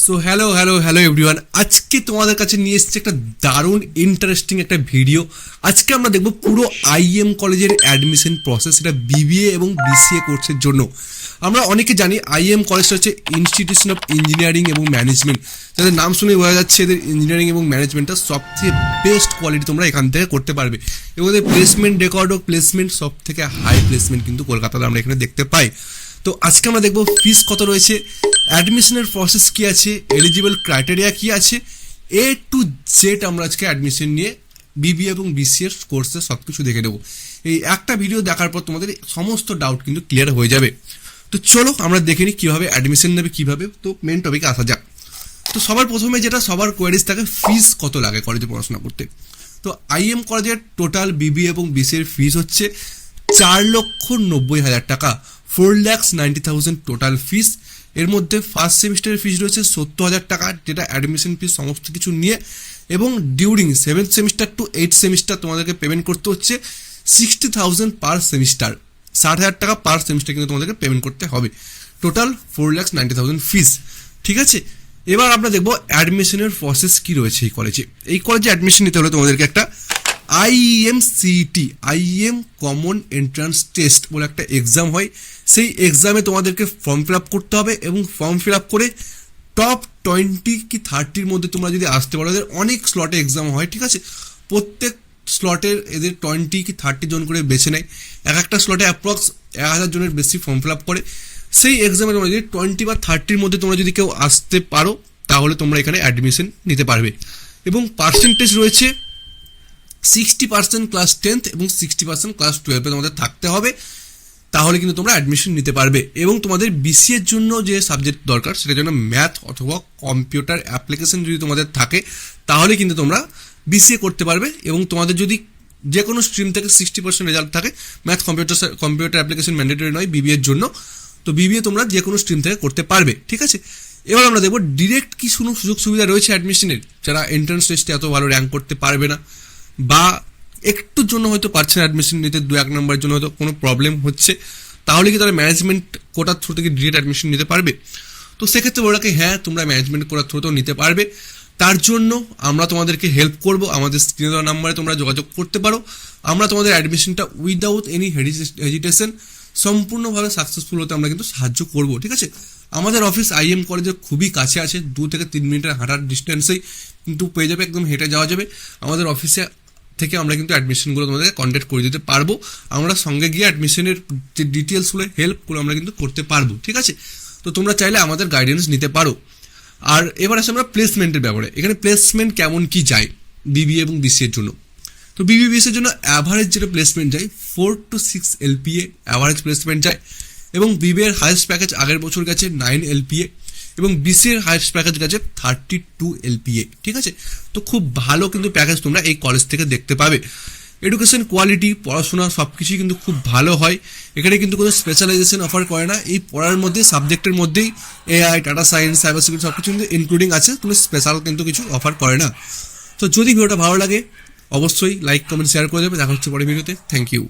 So hello hello hello everyone, আজকে তোমাদের কাছে নিয়ে এসেছি একটা দারুণ ইন্টারেস্টিং একটা ভিডিও। আজকে আমরা দেখব পুরো আইএম কলেজের অ্যাডমিশন প্রসেস, এটা বিবিএ এবং বিসিএ কোর্সের জন্য। আমরা অনেকে জানি আইএম কলেজটা হচ্ছে ইনস্টিটিউশন অফ ইঞ্জিনিয়ারিং এবং ম্যানেজমেন্ট, যাদের নাম শুনে বোঝা যাচ্ছে এদের ইঞ্জিনিয়ারিং এবং ম্যানেজমেন্টটা সবচেয়ে বেস্ট কোয়ালিটি তোমরা এখান থেকে করতে পারবে, এবং এদের প্লেসমেন্ট রেকর্ড ও প্লেসমেন্ট সব থেকে হাই প্লেসমেন্ট কিন্তু কলকাতাতে আমরা এখানে দেখতে পাই। তো আজকে আমরা দেখবো ফিস কত রয়েছে, অ্যাডমিশনের প্রসেস কী আছে, এলিজিবল ক্রাইটেরিয়া কী আছে, এ টু জেড আমরা আজকে অ্যাডমিশন নিয়ে বিবিএ এবং বিসিএর কোর্সে সব কিছু দেখে নেবো। এই একটা ভিডিও দেখার পর তোমাদের সমস্ত ডাউট কিন্তু ক্লিয়ার হয়ে যাবে। তো চলো আমরা দেখে নিই কীভাবে অ্যাডমিশন নেবে কীভাবে। তো মেন টপিকে আসা যাক। তো সবার প্রথমে যেটা সবার কোয়ারিজ থাকে, ফিস কত লাগে কলেজে পড়াশোনা করতে। তো আইএম কলেজের টোটাল বিবিএ এবং বিসিএর ফিস হচ্ছে 4,90,000 টাকা, 4,90,000 টোটাল ফিস। এর মধ্যে ফার্স্ট সেমিস্টারের ফিস রয়েছে 70,000 টাকা, যেটা অ্যাডমিশন ফিস সমস্ত কিছু নিয়ে, এবং during 7th semester to 8th semester তোমাদেরকে পেমেন্ট করতে হচ্ছে 60,000 পার সেমিস্টার, 60,000 টাকা পার সেমিস্টার কিন্তু তোমাদেরকে পেমেন্ট করতে হবে। টোটাল 4,90,000 ফিস, ঠিক আছে। এবার আমরা দেখবো অ্যাডমিশনের প্রসেস কী রয়েছে এই কলেজে। এই কলেজে অ্যাডমিশন নিতে হলে তোমাদেরকে একটা আইএমসিটি, আইএম কমন এন্ট্রান্স টেস্ট বলে একটা এক্সাম হয়। সেই এক্সামে তোমাদেরকে ফর্ম ফিল আপ করতে হবে, এবং ফর্ম ফিল আপ করে টপ 20 কি 30-র মধ্যে তোমরা যদি আসতে পারো, এদের অনেক স্লটে এক্সাম হয়, ঠিক আছে। প্রত্যেক স্লটের এদের 20 কি 30 জন করে বেছে নেয়, এক একটা স্লটে অ্যাপ্রক্স 1000 জনের বেশি ফর্ম ফিল আপ করে। সেই এক্সামে তোমরা যদি 20 বা 30-র মধ্যে তোমরা যদি কেউ আসতে পারো, তাহলে তোমরা এখানে অ্যাডমিশন নিতে পারবে। এবং পার্সেন্টেজ রয়েছে 60% ক্লাস 10th এবং 60% ক্লাস 12-এ তোমাদের থাকতে হবে, তাহলে কিন্তু তোমরা অ্যাডমিশন নিতে পারবে। এবং তোমাদের বিসিএর জন্য যে সাবজেক্ট দরকার, সেটার জন্য ম্যাথ অথবা কম্পিউটার অ্যাপ্লিকেশন যদি তোমাদের থাকে, তাহলে কিন্তু তোমরা বিসিএ করতে পারবে। এবং তোমাদের যদি যে কোনো স্ট্রিম থেকে 60% রেজাল্ট থাকে, ম্যাথ কম্পিউটার অ্যাপ্লিকেশন ম্যান্ডেটরি নয় বিবিএর জন্য, তো বিবিএ তোমরা যে কোনো স্ট্রিম থেকে করতে পারবে, ঠিক আছে। এবার আমরা দেখবো ডিরেক্ট কি সুযোগ সুবিধা রয়েছে অ্যাডমিশনের, যারা এন্ট্রান্স টেস্টে এত ভালো র্যাঙ্ক করতে পারবে না, বা একটুর জন্য হয়তো পারছে না অ্যাডমিশন নিতে, 2-1 নম্বরের জন্য হয়তো কোনো প্রবলেম হচ্ছে, তাহলে কি তারা ম্যানেজমেন্ট কোটার থ্রু থেকে ডিরেক্ট অ্যাডমিশন নিতে পারবে। তো সেক্ষেত্রে ওরাকে হ্যাঁ, তোমরা ম্যানেজমেন্ট কোটার থ্রুতেও নিতে পারবে। তার জন্য আমরা তোমাদেরকে হেল্প করব, আমাদের স্ক্রিনে দেওয়া নাম্বারে তোমরা যোগাযোগ করতে পারো। আমরা তোমাদের অ্যাডমিশনটা উইদাউট এনি হেজিটেশন সম্পূর্ণভাবে সাকসেসফুল হতে আমরা কিন্তু সাহায্য করব, ঠিক আছে। আমাদের অফিস আইএম কলেজের খুবই কাছে আছে, 2 থেকে 3 মিনিটের হাঁটার ডিস্টেন্সেই কিন্তু পেয়ে যাবে, একদম হেঁটে যাওয়া যাবে। আমাদের অফিসে থেকে আমরা কিন্তু অ্যাডমিশনগুলো তোমাদেরকে কন্ট্যাক্ট করে দিতে পারবো, আমরা সঙ্গে গিয়ে অ্যাডমিশনের যে ডিটেলসগুলো হেল্পগুলো আমরা কিন্তু করতে পারবো, ঠিক আছে। তো তোমরা চাইলে আমাদের গাইডেন্স নিতে পারো। আর এবার আসে আমরা প্লেসমেন্টের ব্যাপারে। এখানে প্লেসমেন্ট কেমন কি যায় বিবিএ এবং বিসিএর জন্য। তো বিবিএ বিসিএর জন্য অ্যাভারেজ যেটা প্লেসমেন্ট যায় 4 to 6 LPA অ্যাভারেজ প্লেসমেন্ট যায়, এবং বিবিএর হাইয়েস্ট প্যাকেজ আগের বছর গেছে 9 LPA, এবং বিসিএর হাইয়েস্ট প্যাকেজ গেছে 32 LPA, ঠিক আছে। তো খুব ভালো কিন্তু প্যাকেজ তোমরা এই কলেজ থেকে দেখতে পাবে। এডুকেশন কোয়ালিটি, পড়াশোনা সব কিছুই কিন্তু খুব ভালো হয়। এখানে কিন্তু কোনো স্পেশালাইজেশন অফার করে না, এই পড়ার মধ্যে সাবজেক্টের মধ্যেই AI, data science, cyber security সব কিছু কিন্তু ইনক্লুডিং আছে, কোনো স্পেশাল কিন্তু কিছু অফার করে না। তো যদি ভিডিওটা ভালো লাগে অবশ্যই লাইক, কমেন্ট, শেয়ার করে দেবে। দেখা হচ্ছে পরের ভিডিওতে। Thank you.